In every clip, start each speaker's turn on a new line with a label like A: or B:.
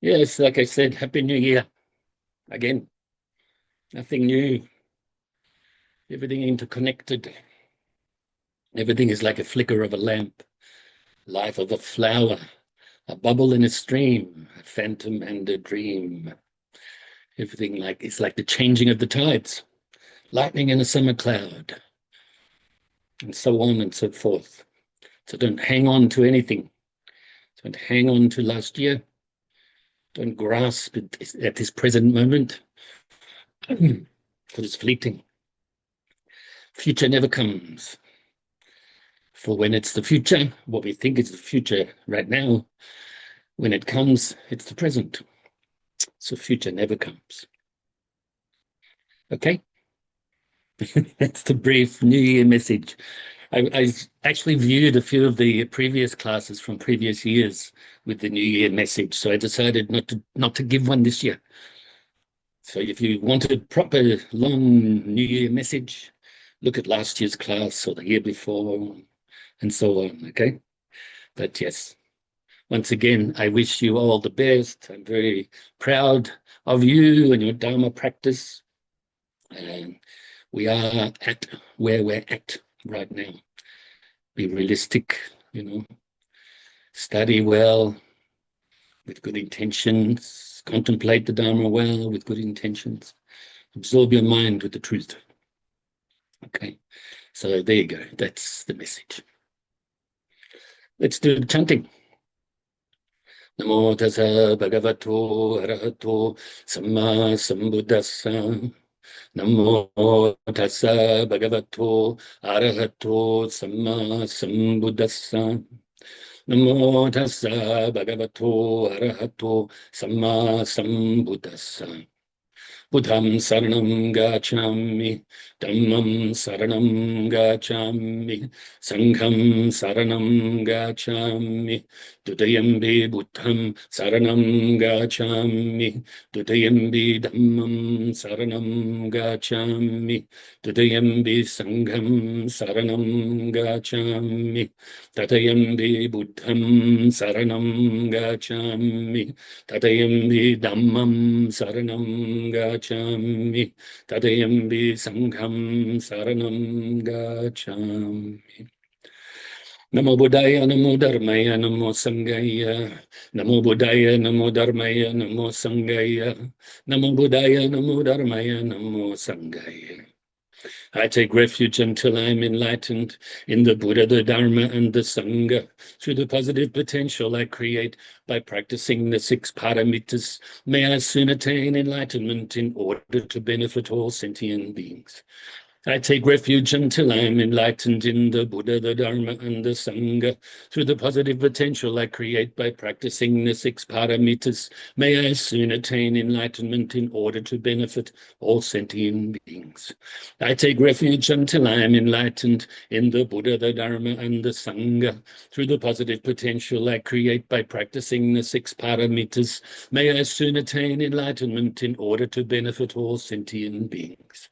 A: Yes, like I said, Happy New Year again. Nothing new, everything interconnected. Everything is like a flicker of a lamp, life of a flower, a bubble in a stream, a phantom and a dream. Everything like it's like the changing of the tides, lightning in a summer cloud, and so on and so forth. So don't hang on to anything. Don't hang on to last year. Don't grasp it at this present moment, because it's fleeting. Future never comes. For when it's the future, what we think is the future right now, when it comes, it's the present. So future never comes. Okay? That's the brief New Year message. I actually viewed a few of the previous classes from previous years with the New Year message, so I decided not to give one this year. So if you wanted proper long New Year message, look at last year's class or the year before, and so on. Okay? But yes. Once again, I wish you all the best. I'm very proud of you and your Dharma practice. And we are at where we're at right now. Be realistic, study well with good intentions, contemplate the Dharma well with good intentions, absorb your mind with the truth. Okay, so there you go. That's the message. Let's do the chanting. Namo tassa bhagavato arahato samma sambuddhassa. Namo tassa bhagavato arahato samma sambuddhassa. Namo tassa bhagavato arahato samma sambuddhassa. Buddham saranam gacchami, dhammam saranam gacchami, sangham saranam gacchami, dudayambi buddham saranam gacchami, dudayambi dhammam saranam gacchami, dudayambi sangham saranam gacchami, tatayambi buddham saranam gacchami, tatayambi dhammam saranam gacchami, tatayambi sangham saranam gacchami. Namo Buddhaya, Namo Dharmaya, Namo Sanghaya. Namo Buddhaya, Namo Dharmaya, Namo Sanghaya. Namo Buddhaya, Namo Dharmaya, Namo Sanghaya. I take refuge until I am enlightened in the Buddha, the Dharma, and the Sangha. Through the positive potential I create by practicing the 6 paramitas, may I soon attain enlightenment in order to benefit all sentient beings. I take refuge until I am enlightened in the Buddha, the Dharma, and the Sangha. Through the positive potential I create by practicing the 6 paramitas, may I soon attain enlightenment in order to benefit all sentient beings. I take refuge until I am enlightened in the Buddha, the Dharma, and the Sangha. Through the positive potential I create by practicing the 6 paramitas, may I soon attain enlightenment in order to benefit all sentient beings.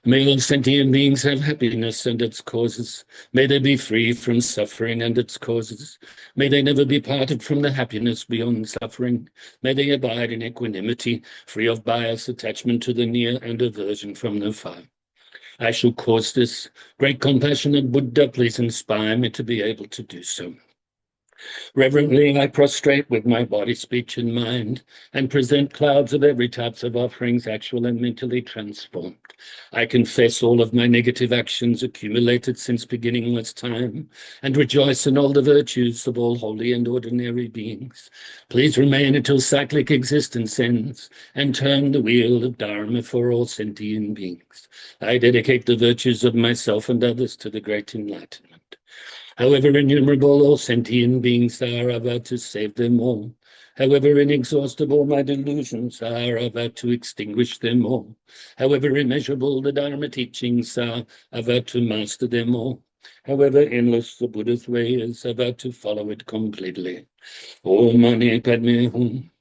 A: May all sentient beings have happiness and its causes. May they be free from suffering and its causes. May they never be parted from the happiness beyond suffering. May they abide in equanimity, free of bias, attachment to the near, and aversion from the far. I shall cause this. Great compassionate Buddha, please inspire me to be able to do so. Reverently, I prostrate with my body, speech, and mind, and present clouds of every type of offerings, actual and mentally transformed. I confess all of my negative actions accumulated since beginningless time, and rejoice in all the virtues of all holy and ordinary beings. Please remain until cyclic existence ends, and turn the wheel of Dharma for all sentient beings. I dedicate the virtues of myself and others to the great enlightenment. However innumerable all sentient beings are, about to save them all. However inexhaustible my delusions are, about to extinguish them all. However immeasurable the Dharma teachings are, about to master them all. However endless the Buddha's way is, about to follow it completely. Om Mani Padme Hum.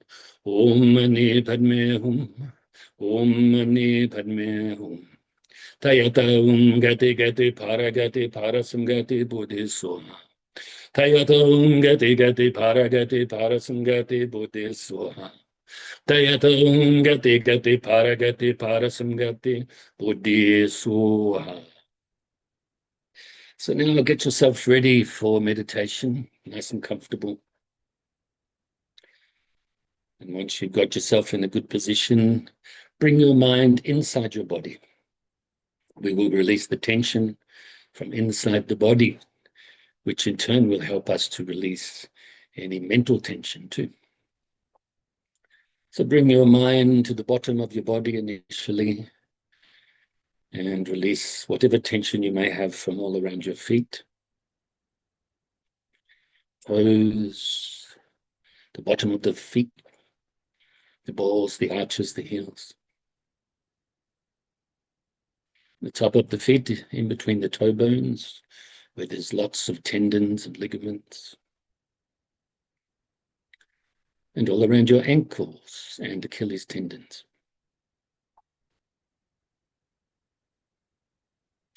A: Om Mani Padme Hum. Om Mani Padme Hum. Tayata Gati Gati Paragati Parasamgati Buddhisoma. Tayatam gati gati paragati parasangati buddhi swaha. Tayatam gati gati paragati parasangati buddhi swaha. So now get yourself ready for meditation, nice and comfortable. And once you've got yourself in a good position, bring your mind inside your body. We will release the tension from inside the body, which in turn will help us to release any mental tension too. So bring your mind to the bottom of your body initially and release whatever tension you may have from all around your feet, toes, the bottom of the feet, the balls, the arches, the heels. The top of the feet, in between the toe bones, where there's lots of tendons and ligaments. And all around your ankles and Achilles tendons.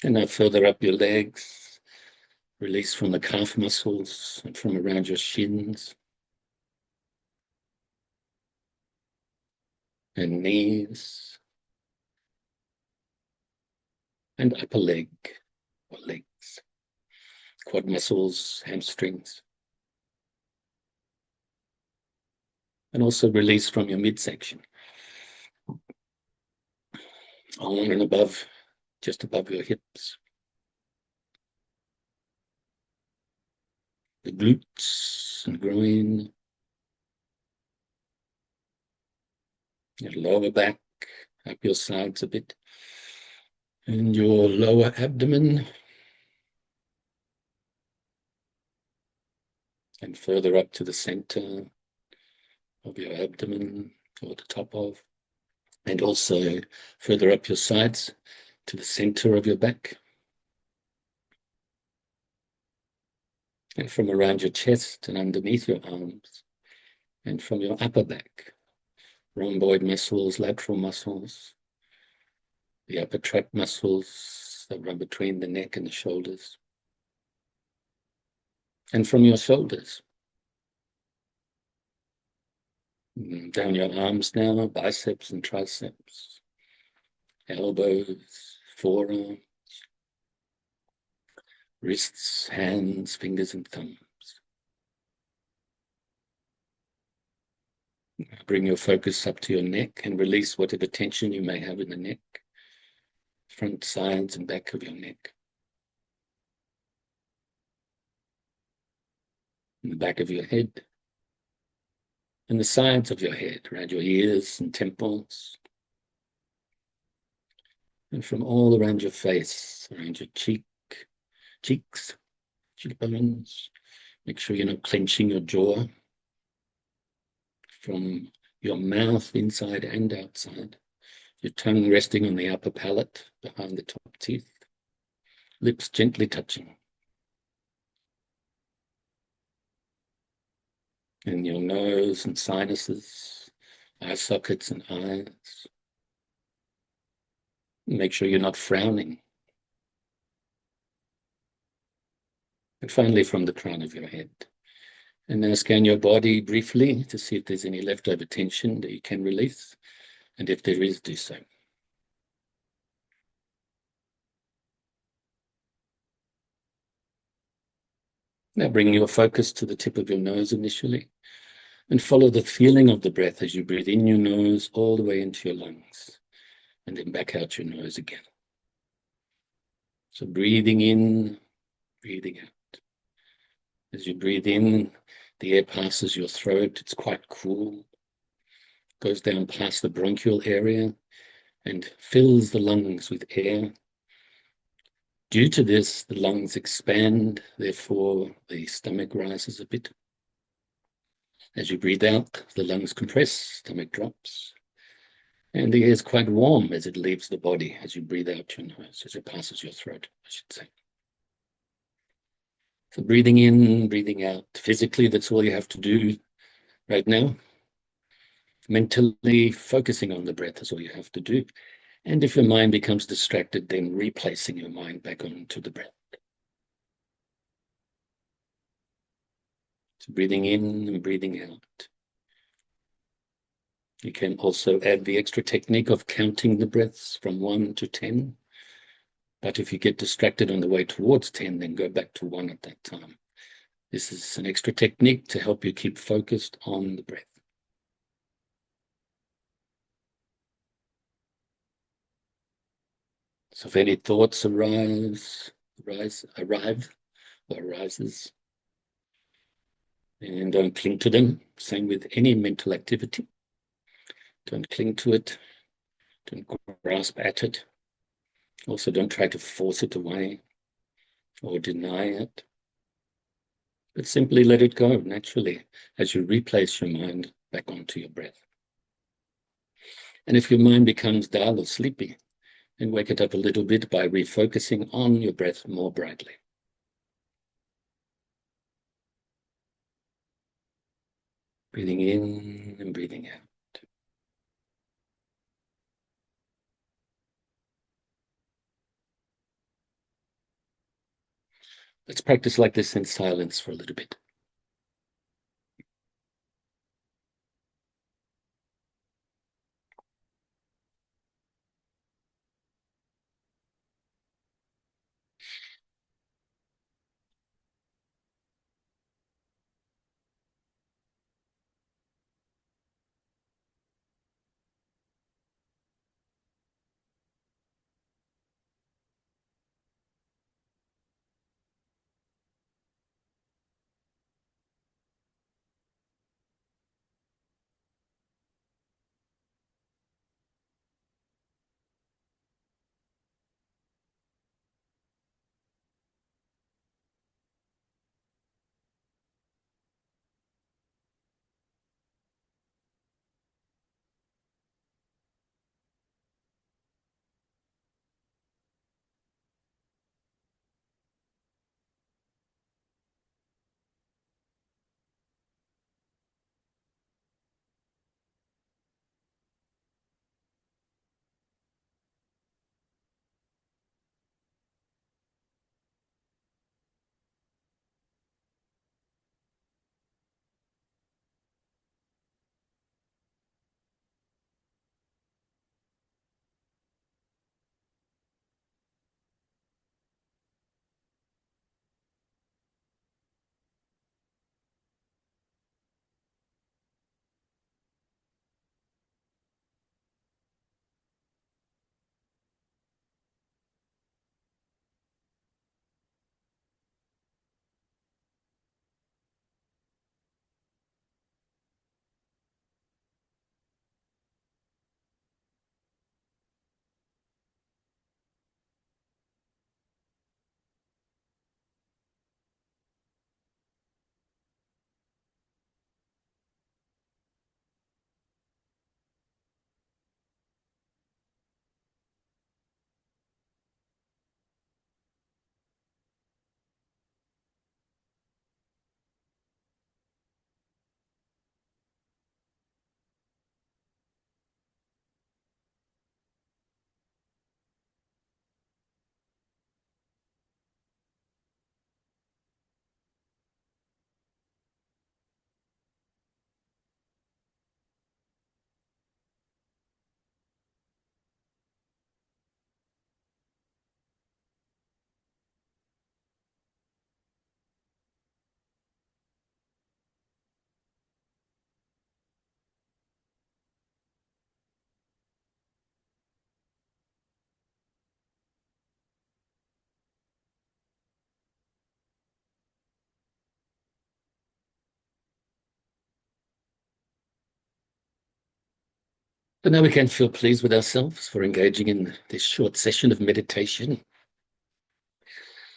A: And now further up your legs, release from the calf muscles and from around your shins and knees and upper leg or legs, quad muscles, hamstrings. And also release from your midsection, on and above, just above your hips, the glutes and groin, your lower back, up your sides a bit, and your lower abdomen, and further up to the center of your abdomen, or the top of, and also further up your sides to the center of your back, and from around your chest and underneath your arms, and from your upper back, rhomboid muscles, lateral muscles, the upper trap muscles that run between the neck and the shoulders, and from your shoulders, down your arms now, biceps and triceps, elbows, forearms, wrists, hands, fingers and thumbs. Bring your focus up to your neck and release whatever tension you may have in the neck, front, sides and back of your neck, in the back of your head, and the sides of your head, around your ears and temples, and from all around your face, around your cheeks, cheekbones. Make sure you're not clenching your jaw, from your mouth, inside and outside, your tongue resting on the upper palate behind the top teeth, lips gently touching, and your nose and sinuses, eye sockets and eyes. Make sure you're not frowning. And finally, from the crown of your head. And now scan your body briefly to see if there's any leftover tension that you can release. And if there is, do so. Now bring your focus to the tip of your nose initially, and follow the feeling of the breath as you breathe in your nose all the way into your lungs, and then back out your nose again. So breathing in, breathing out. As you breathe in, the air passes your throat. It's quite cool. Goes down past the bronchial area and fills the lungs with air. Due to this, the lungs expand, therefore the stomach rises a bit. As you breathe out, the lungs compress, stomach drops. And the air is quite warm as it leaves the body, as you breathe out your nose, as it passes your throat, I should say. So breathing in, breathing out. Physically, that's all you have to do right now. Mentally, focusing on the breath is all you have to do. And if your mind becomes distracted, then replacing your mind back onto the breath. So breathing in and breathing out. You can also add the extra technique of counting the breaths from 1 to 10. But if you get distracted on the way towards 10, then go back to 1 at that time. This is an extra technique to help you keep focused on the breath. So if any thoughts arrive, arises, and don't cling to them. Same with any mental activity. Don't cling to it. Don't grasp at it. Also, don't try to force it away or deny it. But simply let it go naturally as you replace your mind back onto your breath. And if your mind becomes dull or sleepy, then wake it up a little bit by refocusing on your breath more brightly. Breathing in and breathing out. Let's practice like this in silence for a little bit. So now we can feel pleased with ourselves for engaging in this short session of meditation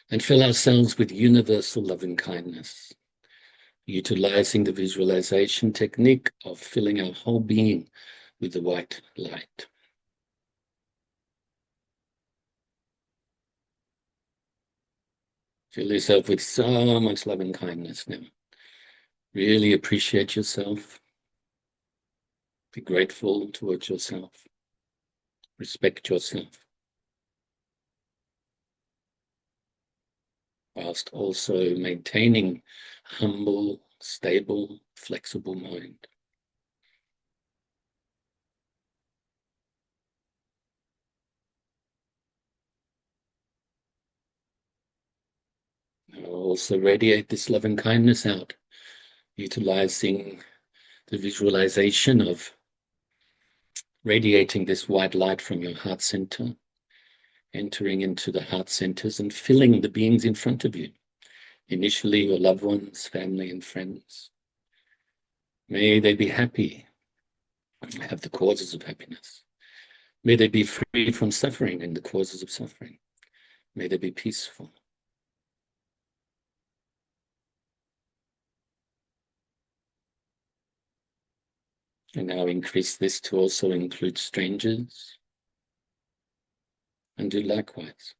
A: and fill ourselves with universal loving kindness, utilizing the visualization technique of filling our whole being with the white light. Fill yourself with so much loving kindness now. Really appreciate yourself. Be grateful towards yourself. Respect yourself. Whilst also maintaining humble stable, flexible mind. Now also radiate this love and kindness out, utilizing the visualization of radiating this white light from your heart center, entering into the heart centers and filling the beings in front of you. Initially, your loved ones, family, and friends. May they be happy, have the causes of happiness. May they be free from suffering and the causes of suffering. May they be peaceful. And now increase this to also include strangers, and do likewise.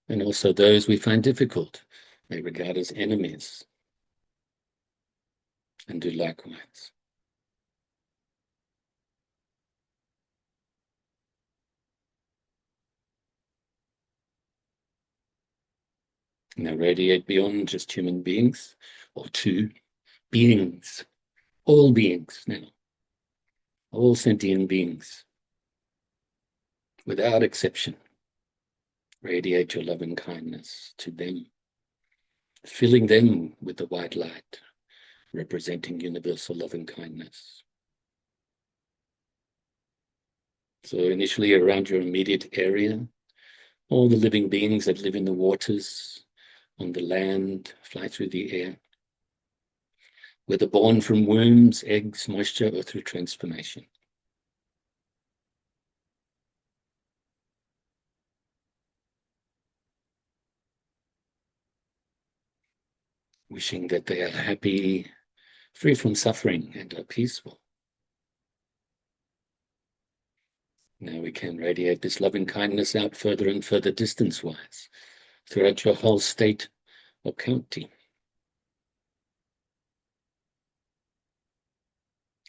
A: And also those we find difficult may regard as enemies, and do likewise. Now radiate beyond just human beings, or to beings, all beings now, all sentient beings, without exception. Radiate your love and kindness to them, filling them with the white light, representing universal love and kindness. So initially around your immediate area, all the living beings that live in the waters, on the land, fly through the air, whether born from wombs, eggs, moisture, or through transformation. Wishing that they are happy, free from suffering, and are peaceful. Now we can radiate this loving kindness out further and further distance-wise throughout your whole state or county,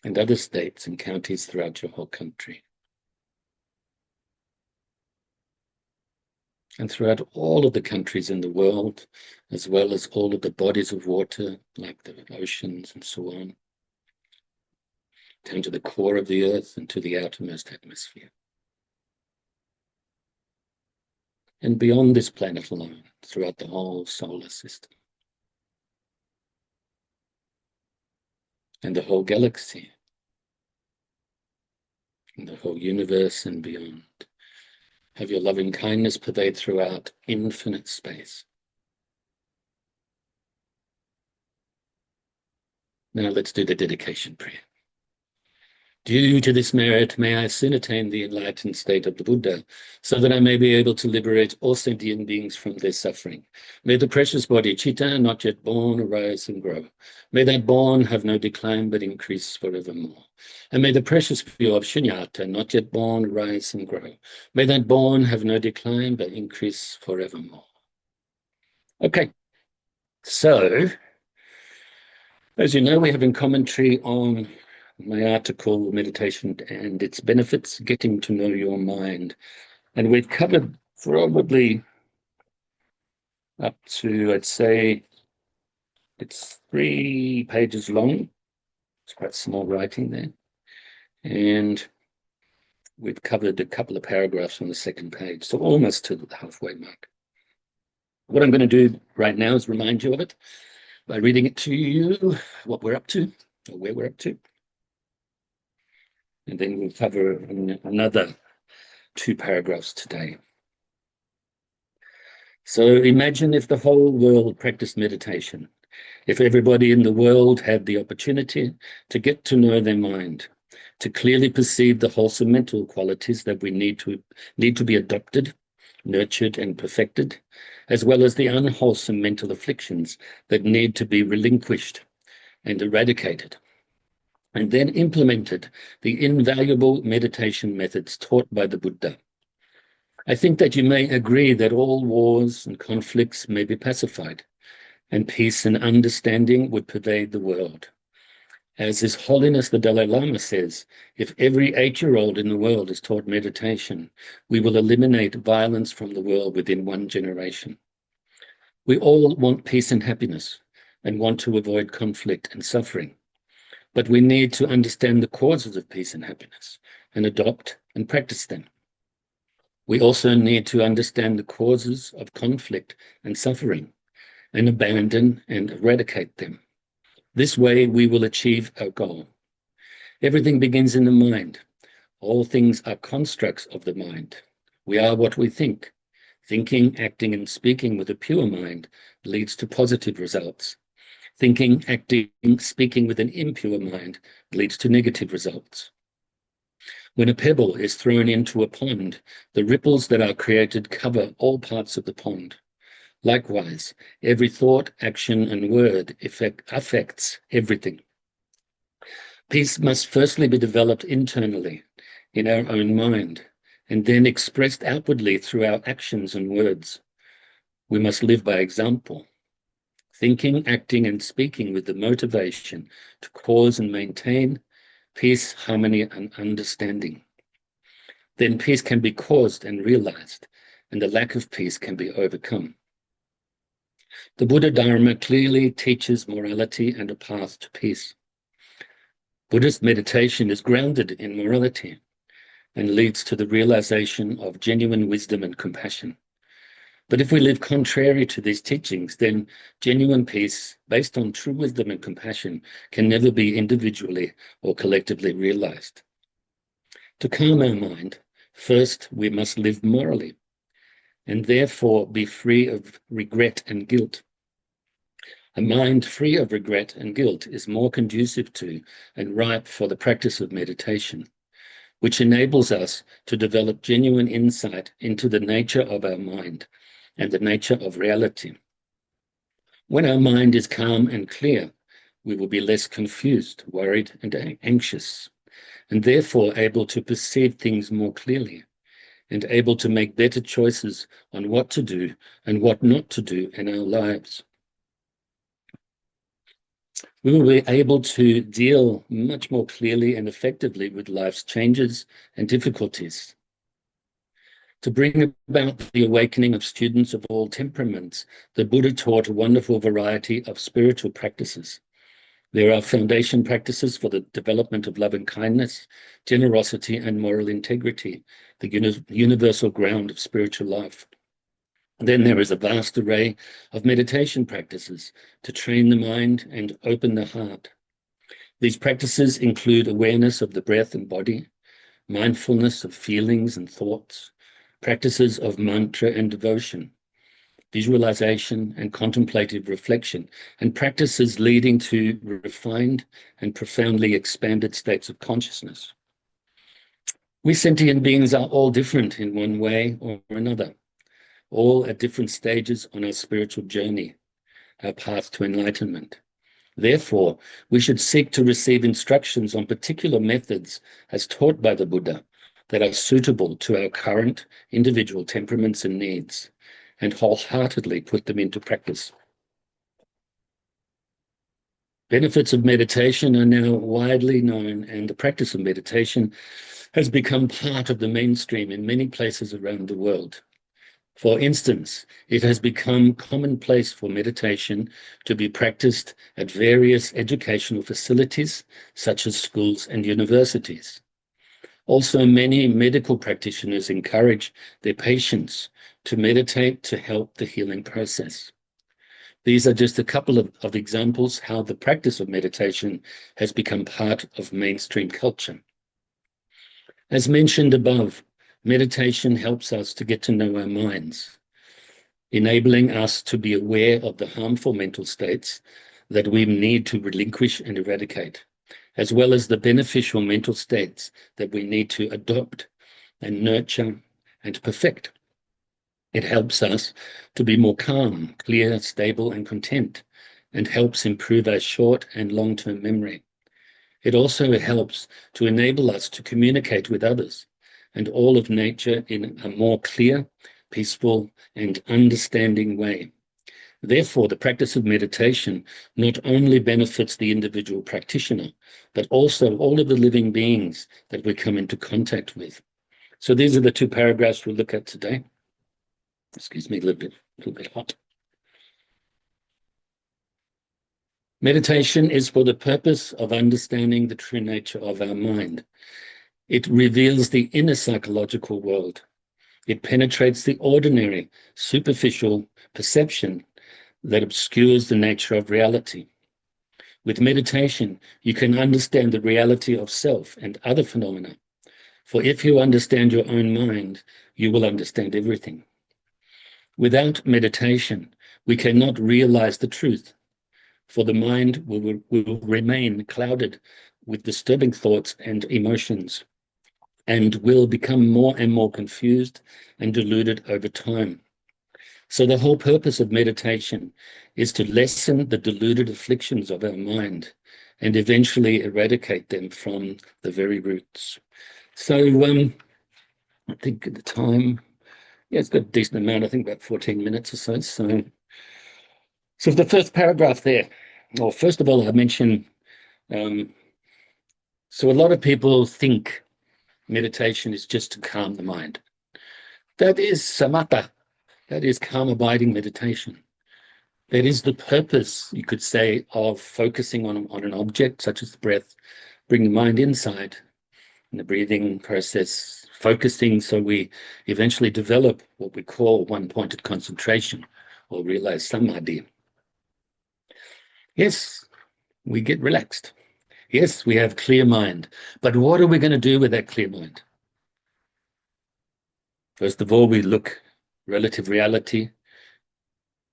A: and other states and counties throughout your whole country, and throughout all of the countries in the world, as well as all of the bodies of water, like the oceans and so on, down to the core of the earth and to the outermost atmosphere. And beyond this planet alone, throughout the whole solar system, and the whole galaxy, and the whole universe and beyond. Have your loving kindness pervade throughout infinite space. Now let's do the dedication prayer. Due to this merit, may I soon attain the enlightened state of the Buddha, so that I may be able to liberate all sentient beings from their suffering. May the precious body, Chitta, not yet born, arise and grow. May that born have no decline, but increase forevermore. And may the precious pure of Shunyata, not yet born, rise and grow. May that born have no decline, but increase forevermore. Okay, so, as you know, we have in commentary on my article, Meditation and Its Benefits, Getting to Know Your Mind. And we've covered probably up to, I'd say, it's 3 pages long. It's quite small writing there. And we've covered a couple of paragraphs on the second page, so almost to the halfway mark. What I'm going to do right now is remind you of it by reading it to you, what we're up to, or where we're up to. And then we'll cover another 2 paragraphs today. So imagine if the whole world practiced meditation, if everybody in the world had the opportunity to get to know their mind, to clearly perceive the wholesome mental qualities that we need to be adopted, nurtured, and perfected, as well as the unwholesome mental afflictions that need to be relinquished and eradicated, and then implemented the invaluable meditation methods taught by the Buddha. I think that you may agree that all wars and conflicts may be pacified, and peace and understanding would pervade the world. As His Holiness the Dalai Lama says, if every 8-year-old in the world is taught meditation, we will eliminate violence from the world within 1 generation. We all want peace and happiness and want to avoid conflict and suffering. But we need to understand the causes of peace and happiness and adopt and practice them. We also need to understand the causes of conflict and suffering and abandon and eradicate them. This way we will achieve our goal. Everything begins in the mind. All things are constructs of the mind. We are what we think. Thinking, acting, and speaking with a pure mind leads to positive results. Thinking, acting, speaking with an impure mind leads to negative results. When a pebble is thrown into a pond, the ripples that are created cover all parts of the pond. Likewise, every thought, action, and word affects everything. Peace must firstly be developed internally in our own mind, and then expressed outwardly through our actions and words. We must live by example, thinking, acting, and speaking with the motivation to cause and maintain peace, harmony, and understanding. Then peace can be caused and realized, and the lack of peace can be overcome. The Buddha Dharma clearly teaches morality and a path to peace. Buddhist meditation is grounded in morality and leads to the realization of genuine wisdom and compassion. But if we live contrary to these teachings, then genuine peace based on true wisdom and compassion can never be individually or collectively realized. To calm our mind, first we must live morally and therefore be free of regret and guilt. A mind free of regret and guilt is more conducive to and ripe for the practice of meditation, which enables us to develop genuine insight into the nature of our mind and the nature of reality. When our mind is calm and clear, we will be less confused, worried, and anxious, and therefore able to perceive things more clearly and able to make better choices on what to do and what not to do in our lives. We will be able to deal much more clearly and effectively with life's changes and difficulties. To bring about the awakening of students of all temperaments, the Buddha taught a wonderful variety of spiritual practices. There are foundation practices for the development of love and kindness, generosity, and moral integrity, the universal ground of spiritual life. Then there is a vast array of meditation practices to train the mind and open the heart. These practices include awareness of the breath and body, mindfulness of feelings and thoughts, practices of mantra and devotion, visualization and contemplative reflection, and practices leading to refined and profoundly expanded states of consciousness. We sentient beings are all different in one way or another, all at different stages on our spiritual journey, our path to enlightenment. Therefore, we should seek to receive instructions on particular methods as taught by the Buddha that are suitable to our current individual temperaments and needs, and wholeheartedly put them into practice. Benefits of meditation are now widely known, and the practice of meditation has become part of the mainstream in many places around the world. For instance, it has become commonplace for meditation to be practiced at various educational facilities, such as schools and universities. Also, many medical practitioners encourage their patients to meditate to help the healing process. These are just a couple of examples how the practice of meditation has become part of mainstream culture. As mentioned above, meditation helps us to get to know our minds, enabling us to be aware of the harmful mental states that we need to relinquish and eradicate, as well as the beneficial mental states that we need to adopt and nurture and perfect. It helps us to be more calm, clear, stable, and content, and helps improve our short and long-term memory. It also helps to enable us to communicate with others and all of nature in a more clear, peaceful, and understanding way. Therefore, the practice of meditation not only benefits the individual practitioner, but also all of the living beings that we come into contact with. So these are the two paragraphs we'll look at today. Excuse me, a little bit hot. Meditation is for the purpose of understanding the true nature of our mind. It reveals the inner psychological world. It penetrates the ordinary, superficial perception that obscures the nature of reality. With meditation, you can understand the reality of self and other phenomena. For if you understand your own mind, you will understand everything. Without meditation, we cannot realize the truth, for the mind will remain clouded with disturbing thoughts and emotions, and will become more and more confused and deluded over time. So the whole purpose of meditation is to lessen the deluded afflictions of our mind and eventually eradicate them from the very roots. So I think at the time, yeah, it's got a decent amount, I think about 14 minutes or so. So the first paragraph there, well, first of all, I mentioned, so a lot of people think meditation is just to calm the mind. That is samatha. That is calm abiding meditation. That is the purpose, you could say, of focusing on an object such as the breath, bring the mind inside in the breathing process, focusing so we eventually develop what we call one-pointed concentration or realize samadhi. Yes, we get relaxed. Yes, we have clear mind. But what are we going to do with that clear mind? First of all, we look relative reality.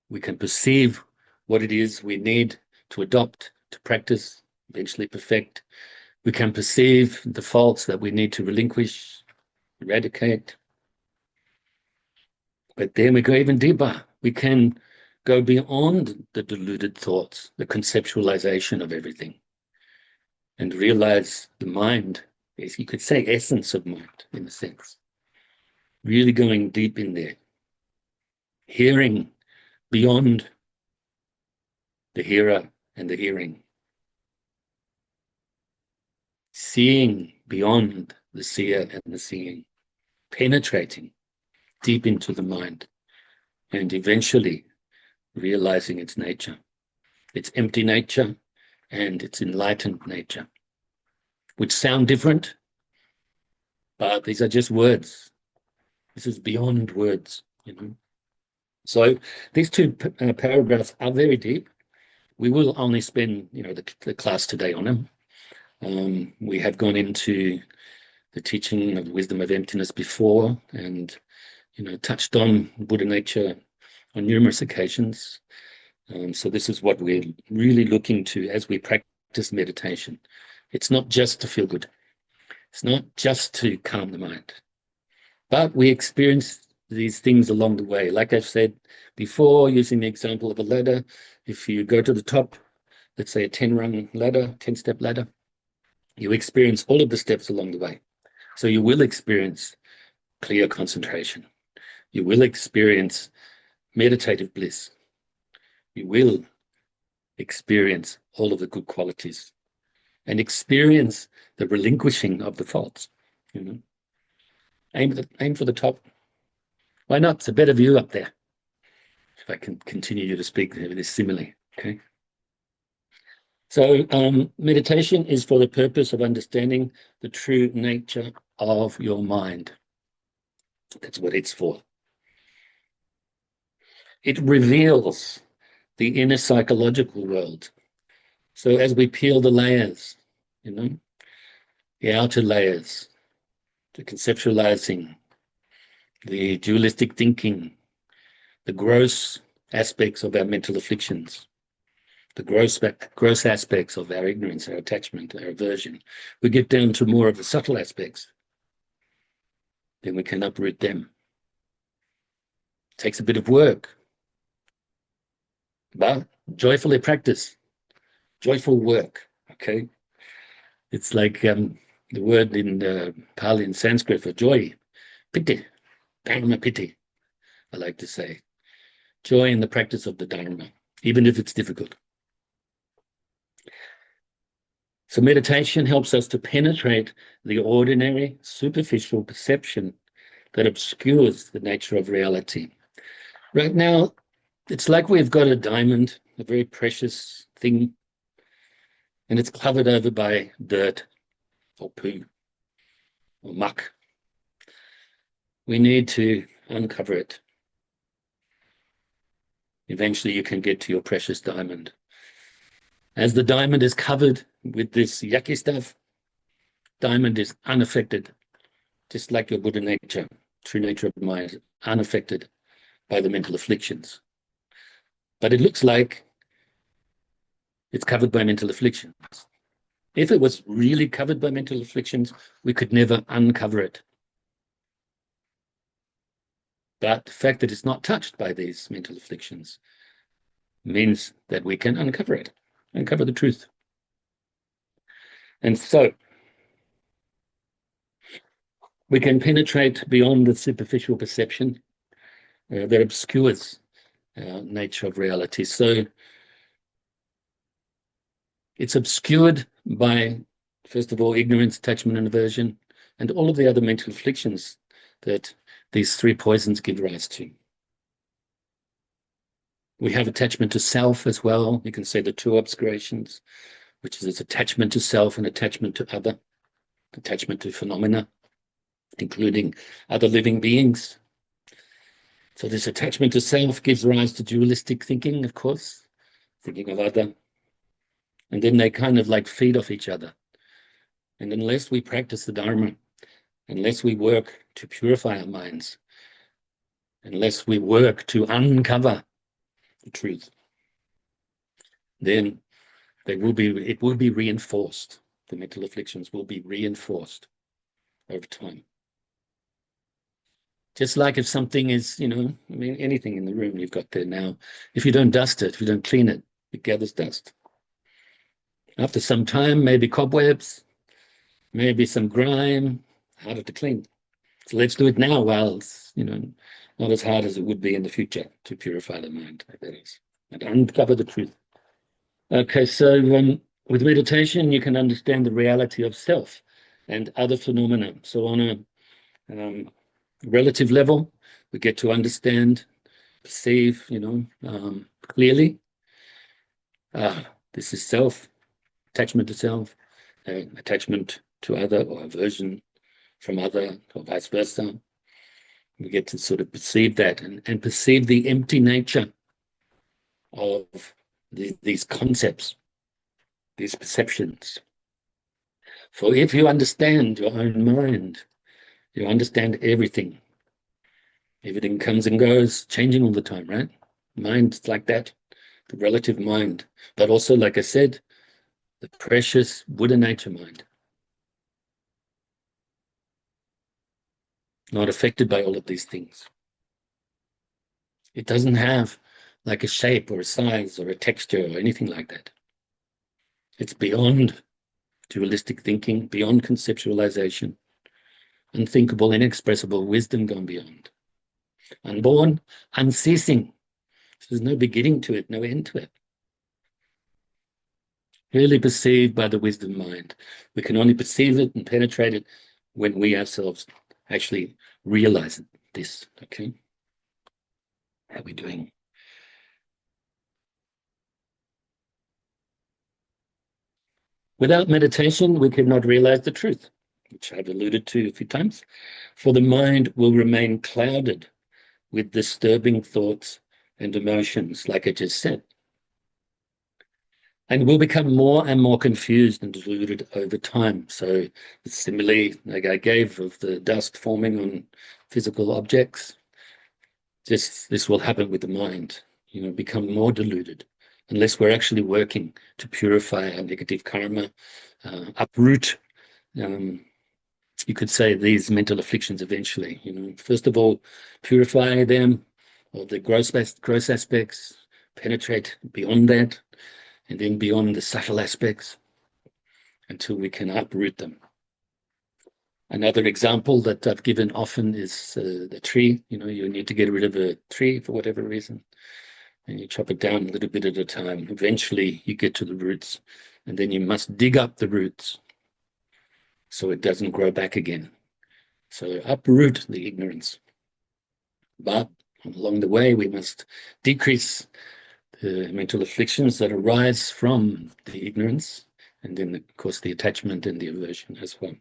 A: We can perceive what it is we need to adopt, to practice, eventually perfect. We can perceive the faults that we need to relinquish, eradicate. But then we go even deeper. We can go beyond the deluded thoughts, the conceptualization of everything, and realize the mind, as you could say, essence of mind, in a sense. Really going deep in there. Hearing beyond the hearer and the hearing. Seeing beyond the seer and the seeing. Penetrating deep into the mind and eventually realizing its nature, its empty nature and its enlightened nature, which sound different, but these are just words. This is beyond words, you know. So these two paragraphs are very deep. We will only spend, the class today on them. We have gone into the teaching of wisdom of emptiness before, and touched on Buddha nature on numerous occasions. So this is what we're really looking to as we practice meditation. It's not just to feel good. It's not just to calm the mind, but we experience these things along the way. Like I've said before, using the example of a ladder, if you go to the top, let's say a 10-rung ladder, 10-step ladder, you experience all of the steps along the way. So you will experience clear concentration. You will experience meditative bliss. You will experience all of the good qualities and experience the relinquishing of the faults. Aim for the top. Why not? It's a better view up there. If I can continue to speak with this simile, okay? So meditation is for the purpose of understanding the true nature of your mind. That's what it's for. It reveals the inner psychological world. So as we peel the layers, the outer layers, the conceptualizing, the dualistic thinking, the gross aspects of our mental afflictions, the gross aspects of our ignorance, our attachment, our aversion. We get down to more of the subtle aspects, then we can uproot them. It takes a bit of work, but joyfully practice, joyful work, okay? It's like the word in Pali and Sanskrit for joy, piti, dharma piti, I like to say. joy in the practice of the Dharma, even if it's difficult. So meditation helps us to penetrate the ordinary, superficial perception that obscures the nature of reality. Right now, it's like we've got a diamond, a very precious thing, and it's covered over by dirt or poo or muck. We need to uncover it. Eventually, you can get to your precious diamond. As the diamond is covered with this yucky stuff, diamond is unaffected, just like your Buddha nature, true nature of the mind, unaffected by the mental afflictions. But it looks like it's covered by mental afflictions. If it was really covered by mental afflictions, we could never uncover it. But the fact that it's not touched by these mental afflictions means that we can uncover it, uncover the truth. And so we can penetrate beyond the superficial perception that obscures nature of reality. So it's obscured by, first of all, ignorance, attachment, and aversion, and all of the other mental afflictions that these three poisons give rise to. We have attachment to self as well. You can say the two obscurations, which is its attachment to self and attachment to other, attachment to phenomena, including other living beings. So this attachment to self gives rise to dualistic thinking, of course, thinking of other. And then they kind of like feed off each other. And unless we practice the Dharma, unless we work to purify our minds, unless we work to uncover the truth, then it will be reinforced. The mental afflictions will be reinforced over time. Just like if something is, anything in the room you've got there now, if you don't dust it, if you don't clean it, it gathers dust. After some time, maybe cobwebs, maybe some grime, harder to clean. So let's do it now while it's, not as hard as it would be in the future to purify the mind, that is, and uncover the truth. Okay, so with meditation, you can understand the reality of self and other phenomena. So on a relative level, we get to understand, perceive, clearly. This is self, attachment to self, attachment to other, or aversion from other, or vice versa. We get to sort of perceive that and perceive the empty nature of these concepts, these perceptions. For if you understand your own mind, you understand everything. Everything comes and goes, changing all the time, right? Mind's like that, the relative mind. But also, like I said, the precious Buddha nature mind. Not affected by all of these things. It doesn't have like a shape or a size or a texture or anything like that. It's beyond dualistic thinking, beyond conceptualization, unthinkable, inexpressible wisdom gone beyond. Unborn, unceasing. There's no beginning to it, no end to it. Really perceived by the wisdom mind. We can only perceive it and penetrate it when we ourselves actually realize this, okay? How are we doing? Without meditation, we could not realize the truth, which I've alluded to a few times, for the mind will remain clouded with disturbing thoughts and emotions, like I just said, and will become more and more confused and deluded over time. So the simile like I gave of the dust forming on physical objects, this will happen with the mind, become more deluded, unless we're actually working to purify our negative karma, uproot, you could say, these mental afflictions eventually. First of all, purify them, or the gross aspects, penetrate beyond that, and then beyond the subtle aspects, until we can uproot them. Another example that I've given often is the tree. You need to get rid of a tree for whatever reason, and you chop it down a little bit at a time. Eventually, you get to the roots, and then you must dig up the roots so it doesn't grow back again. So uproot the ignorance. But along the way, we must decrease the mental afflictions that arise from the ignorance, and then, of course, the attachment and the aversion as well.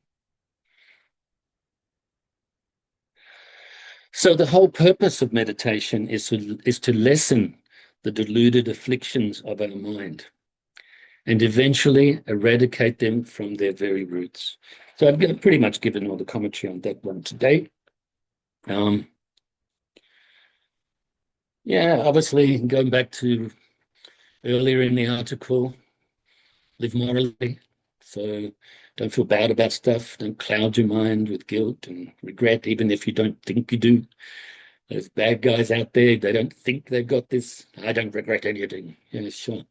A: So the whole purpose of meditation is to lessen the deluded afflictions of our mind and eventually eradicate them from their very roots. So I've pretty much given all the commentary on that one today. Obviously, going back to earlier in the article, live morally. So don't feel bad about stuff. Don't cloud your mind with guilt and regret, even if you don't think you do. Those bad guys out there, they don't think they've got this. I don't regret anything. Yeah, sure.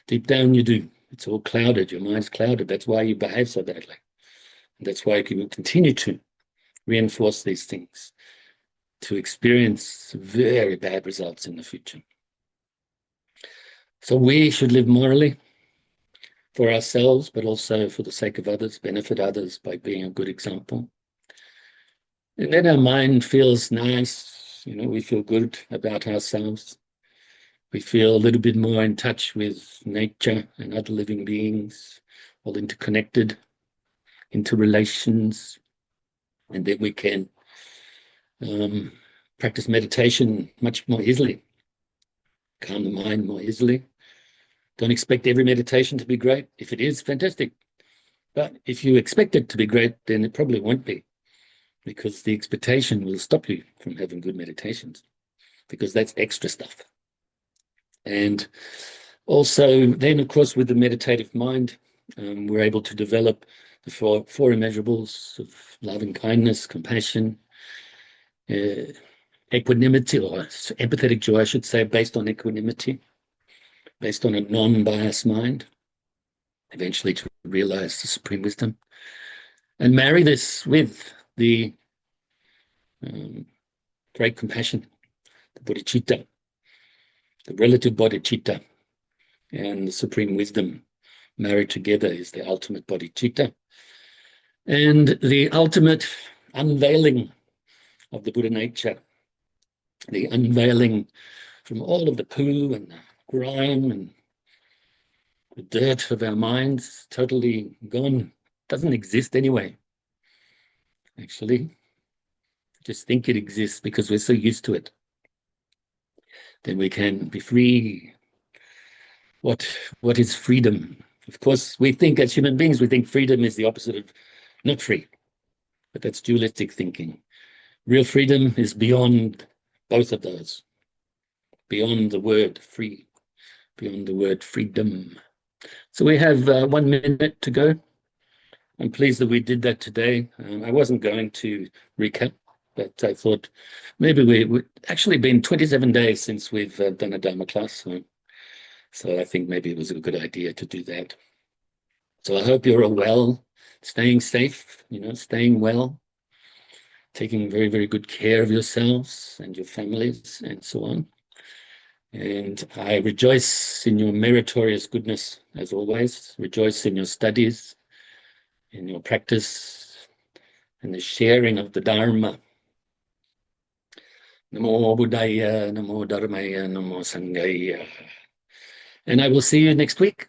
A: Deep down you do. It's all clouded. Your mind's clouded. That's why you behave so badly. That's why you continue to reinforce these things, to experience very bad results in the future. So we should live morally for ourselves, but also for the sake of others, benefit others by being a good example. And then our mind feels nice. We feel good about ourselves. We feel a little bit more in touch with nature and other living beings, all interconnected, interrelations. And then we can practice meditation much more easily, calm the mind more easily. Don't expect every meditation to be great. If it is, fantastic. But if you expect it to be great, then it probably won't be, because the expectation will stop you from having good meditations, because that's extra stuff. And also then, of course, with the meditative mind, we're able to develop the four immeasurables of love and kindness, compassion, equanimity, or empathetic joy, I should say, based on equanimity, based on a non-biased mind, eventually to realize the supreme wisdom, and marry this with the great compassion, the bodhicitta, the relative bodhicitta, and the supreme wisdom married together is the ultimate bodhicitta. And the ultimate unveiling of the Buddha nature, the unveiling from all of the poo and the grime and the dirt of our minds, totally gone, doesn't exist anyway. Actually, just think it exists because we're so used to it. Then we can be free. What is freedom? Of course, we think as human beings, we think freedom is the opposite of not free, but that's dualistic thinking. Real freedom is beyond both of those, beyond the word free, beyond the word freedom. So we have 1 minute to go. I'm pleased that we did that today. I wasn't going to recap, but I thought maybe we've actually been 27 days since we've done a Dharma class. So I think maybe it was a good idea to do that. So I hope you're all well, staying safe, staying well, taking very, very good care of yourselves and your families and so on. And I rejoice in your meritorious goodness, as always. Rejoice in your studies, in your practice, and the sharing of the Dharma. Namo Buddhaya, Namo Dharmaya, Namo Sanghaya. And I will see you next week.